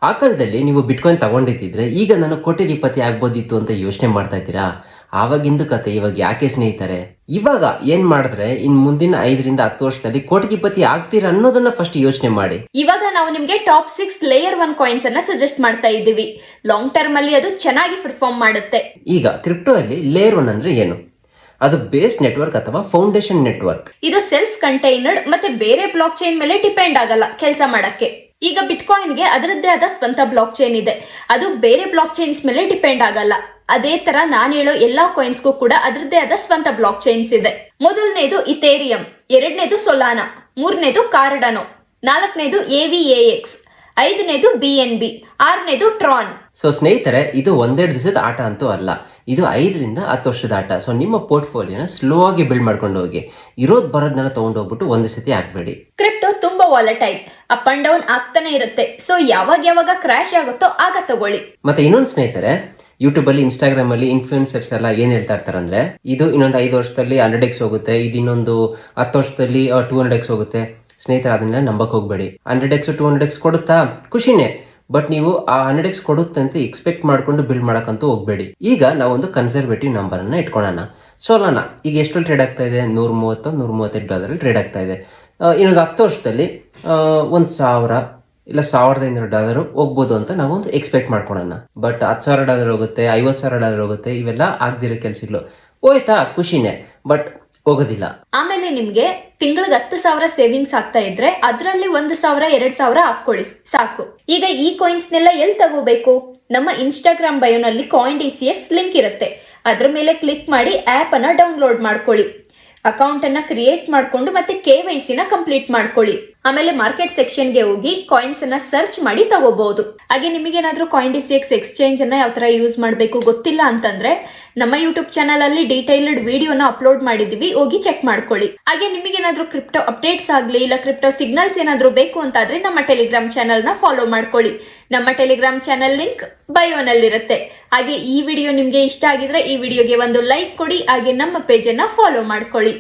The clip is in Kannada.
ಆ ಕಾಲದಲ್ಲಿ ನೀವು ಬಿಟ್ಕಾಯಿನ್ ತಗೊಂಡಿದ್ದಿದ್ರೆ ಈಗ ನಾನು ಕೋಟ್ಯಧಿಪತಿ ಆಗ್ಬೋದಿತ್ತು ಅಂತ ಯೋಚನೆ ಮಾಡ್ತಾ ಇದ್ದೀರಾ? ಆವಾಗಿಂದು ಕತೆ ಇವಾಗ ಯಾಕೆ ಸ್ನೇಹಿತರೆ? ಇವಾಗ ಏನ್ ಮಾಡಿದ್ರೆ ಇನ್ ಮುಂದಿನ 5ರಿಂದ 10 ವರ್ಷದಲ್ಲಿ ಕೋಟ್ಯಧಿಪತಿ ಆಗ್ತೀರಾ ಅನ್ನೋದನ್ನ ಫಸ್ಟ್ ಯೋಚನೆ ಮಾಡಿ. ಇವಾಗ ನಾವು ನಿಮ್ಗೆ ಟಾಪ್ 6 ಲೇಯರ್ 1 ಕಾಯಿನ್ಸ್ ಅನ್ನ ಸಜೆಸ್ಟ್ ಮಾಡ್ತಾ ಇದ್ದೀವಿ. ಲಾಂಗ್ ಟರ್ಮ್ ಅಲ್ಲಿ ಅದು ಚೆನ್ನಾಗಿ ಪರ್ಫಾರ್ಮ್ ಮಾಡುತ್ತೆ. ಈಗ ಕ್ರಿಪ್ಟೋ ಅಲ್ಲಿ ಲೇಯರ್ 1 ಅಂದ್ರೆ ಏನು? ಅದು ಬೇಸ್ ನೆಟ್ವರ್ಕ್ ಅಥವಾ ಫೌಂಡೇಶನ್ ನೆಟ್ವರ್ಕ್. ಇದು ಸೆಲ್ಫ್ ಕಂಟೈನರ್ಡ್ ಮತ್ತೆ ಬೇರೆ ಬ್ಲಾಕ್ ಚೈನ್ ಮೇಲೆ ಡಿಪೆಂಡ್ ಆಗಲ್ಲ ಕೆಲಸ ಮಾಡಕ್ಕೆ. ಈಗ ಬಿಟ್ಕಾಯಿನ್ಗೆ ಅದರದ್ದೇ ಆದ ಸ್ವಂತ ಬ್ಲಾಕ್ ಚೈನ್ ಇದೆ. ಅದು ಬೇರೆ ಬ್ಲಾಕ್ ಚೈನ್ಸ್ ಮೇಲೆ ಡಿಪೆಂಡ್ ಆಗಲ್ಲ. ಅದೇ ತರ ನಾನು ಹೇಳೋ ಎಲ್ಲಾ ಕಾಯಿನ್ಸ್ಗೂ ಕೂಡ ಅದರದ್ದೇ ಆದ ಸ್ವಂತ ಬ್ಲಾಕ್ ಚೈನ್ಸ್ ಇದೆ. ಮೊದಲನೇದು ಇಥೇರಿಯಂ, ಎರಡನೇದು ಸೊಲಾನಾ, ಮೂರನೇದು ಕಾರ್ಡಾನೋ, ನಾಲ್ಕನೇದು AVAX, ಐದನೇದು BNB, ಆರನೇದು ಟ್ರಾನ್. ಸೊ ಸ್ನೇಹಿತರೆ, ಇದು ಒಂದೆರಡು ದಿವಸದ ಆಟ ಅಂತೂ ಅಲ್ಲ, ಇದು 5ರಿಂದ 10 ವರ್ಷದ ಆಟ. ಸೊ ನಿಮ್ಮ ಪೋರ್ಟ್ಫೋಲಿಯೋನ ಸ್ಲೋ ಆಗಿ ಬಿಲ್ಡ್ ಮಾಡ್ಕೊಂಡು ಹೋಗಿ, ಇರೋದ್ ಬರೋದನ್ನೆಲ್ಲ ತಗೊಂಡು ಹೋಗ್ಬಿಟ್ಟು ಒಂದೇ ಸತಿ ಹಾಕ್ಬೇಡಿ. ಕ್ರಿಪ್ಟೋ ತುಂಬಾ ವಾಲಟೈಲ್, ಅಪ್ ಅಂಡ್ ಡೌನ್ ಆಗ್ತಾನೆ ಇರುತ್ತೆ. ಸೊ ಯಾವಾಗ ಕ್ರಾಶ್ ಆಗುತ್ತೋ ಆಗ ತಗೊಳ್ಳಿ. ಮತ್ತೆ ಇನ್ನೊಂದು ಸ್ನೇಹಿತರೆ, ಯೂಟ್ಯೂಬ್ ಅಲ್ಲಿ, ಇನ್ಸ್ಟಾಗ್ರಾಮ್ ಅಲ್ಲಿ ಇನ್ಫ್ಲೂಯೆನ್ಸರ್ಸ್ ಎಲ್ಲ ಏನ್ ಹೇಳ್ತಾ ಇರ್ತಾರೆ ಅಂದ್ರೆ, ಇದು ಇನ್ನೊಂದು 5 ವರ್ಷದಲ್ಲಿ 100x ಹೋಗುತ್ತೆ, ಇದು ಇನ್ನೊಂದು 10 ವರ್ಷದಲ್ಲಿ 200x ಹೋಗುತ್ತೆ. ಸ್ನೇಹಿತರೆ, ಅದನ್ನೆಲ್ಲ ನಂಬಕ್ ಹೋಗ್ಬೇಡಿ. 100x 200x ಕೊಡುತ್ತಾ? ಖುಷಿನೇ, ಬಟ್ ನೀವು ಆ 100x ಕೊಡುತ್ತೆ ಅಂತ ಎಕ್ಸ್ಪೆಕ್ಟ್ ಮಾಡ್ಕೊಂಡು ಬಿಲ್ಡ್ ಮಾಡಕ್ಕಂತೂ ಹೋಗ್ಬೇಡಿ. ಈಗ ನಾವೊಂದು ಕನ್ಸರ್ವೇಟಿವ್ ನಂಬರ್ ಅನ್ನ ಇಟ್ಕೊಳ್ಳೋಣ. ಸೋಲಾನಾ ಈಗ ಎಷ್ಟು ಟ್ರೇಡ್ ಆಗ್ತಾ ಇದೆ? $130-138 ಟ್ರೇಡ್ ಆಗ್ತಾ ಇದೆ. ಇನ್ನೊಂದು 10 ವರ್ಷದಲ್ಲಿ $1,000 ಇಲ್ಲ $1,500 ಹೋಗ್ಬೋದು ಅಂತ ನಾವೊಂದು ಎಕ್ಸ್ಪೆಕ್ಟ್ ಮಾಡ್ಕೊಳ್ಳೋಣ. ಬಟ್ $10,000 ಹೋಗುತ್ತೆ, $50,000 ಹೋಗುತ್ತೆ, ಇವೆಲ್ಲ ಆಗ್ದಿರೋ ಕೆಲ್ಸಗಳು. ಹೋಯ್ತಾ? ಖುಷಿನೇ, ಬಟ್ ಹೋಗೋದಿಲ್ಲ. ಆಮೇಲೆ ನಿಮ್ಗೆ ತಿಂಗಳಿಗೆ 10,000 ಸೇವಿಂಗ್ಸ್ ಆಗ್ತಾ ಇದ್ರೆ ಅದರಲ್ಲಿ 1,000-2,000 ಹಾಕೊಳ್ಳಿ ಸಾಕು. ಈಗ ಈ ಕಾಯಿನ್ಸ್ ನೆಲ್ಲ ಎಲ್ಲಿ ತಗೋಬೇಕು? ನಮ್ಮ ಇನ್ಸ್ಟಾಗ್ರಾಮ್ ಬಯೋನಲ್ಲಿ CoinDCX ಲಿಂಕ್ ಇರುತ್ತೆ. ಅದ್ರ ಮೇಲೆ ಕ್ಲಿಕ್ ಮಾಡಿ ಆಪ್ ಅನ್ನ ಡೌನ್ಲೋಡ್ ಮಾಡ್ಕೊಳ್ಳಿ. ಅಕೌಂಟ್ ಅನ್ನ ಕ್ರಿಯೇಟ್ ಮಾಡ್ಕೊಂಡು ಮತ್ತೆ KYC ನ ಕಂಪ್ಲೀಟ್ ಮಾಡ್ಕೊಳ್ಳಿ. ಆಮೇಲೆ ಮಾರ್ಕೆಟ್ ಸೆಕ್ಷನ್ಗೆ ಹೋಗಿ ಕಾಯಿನ್ಸ್ ಅನ್ನ ಸರ್ಚ್ ಮಾಡಿ ತಗೋಬಹುದು. ಹಾಗೆ ನಿಮಗೇನಾದ್ರೂ CoinDCX ಎಕ್ಸ್ಚೇಂಜ್ ಅನ್ನ ಯಾವ ತರ ಯೂಸ್ ಮಾಡಬೇಕು ಗೊತ್ತಿಲ್ಲ ಅಂತಂದ್ರೆ ನಮ್ಮ ಯೂಟ್ಯೂಬ್ ಚಾನಲ್ ಅಲ್ಲಿ ಡೀಟೈಲ್ಡ್ ವಿಡಿಯೋನ ಅಪ್ಲೋಡ್ ಮಾಡಿದೀವಿ, ಹೋಗಿ ಚೆಕ್ ಮಾಡ್ಕೊಳ್ಳಿ. ಹಾಗೆ ನಿಮಗೇನಾದ್ರೂ ಕ್ರಿಪ್ಟೋ ಅಪ್ಡೇಟ್ಸ್ ಆಗ್ಲಿ ಇಲ್ಲ ಕ್ರಿಪ್ಟೋ ಸಿಗ್ನಲ್ಸ್ ಏನಾದ್ರೂ ಬೇಕು ಅಂತಾದ್ರೆ ನಮ್ಮ ಟೆಲಿಗ್ರಾಮ್ ಚಾನಲ್ ನ ಫಾಲೋ ಮಾಡ್ಕೊಳ್ಳಿ. ನಮ್ಮ ಟೆಲಿಗ್ರಾಮ್ ಚಾನಲ್ ಲಿಂಕ್ ಬಯೋನಲ್ಲಿರುತ್ತೆ. ಹಾಗೆ ಈ ವಿಡಿಯೋ ನಿಮ್ಗೆ ಇಷ್ಟ ಆಗಿದ್ರೆ ಈ ವಿಡಿಯೋಗೆ ಒಂದು ಲೈಕ್ ಕೊಡಿ. ಹಾಗೆ ನಮ್ಮ ಪೇಜ್ ಅನ್ನ ಫಾಲೋ ಮಾಡ್ಕೊಳ್ಳಿ.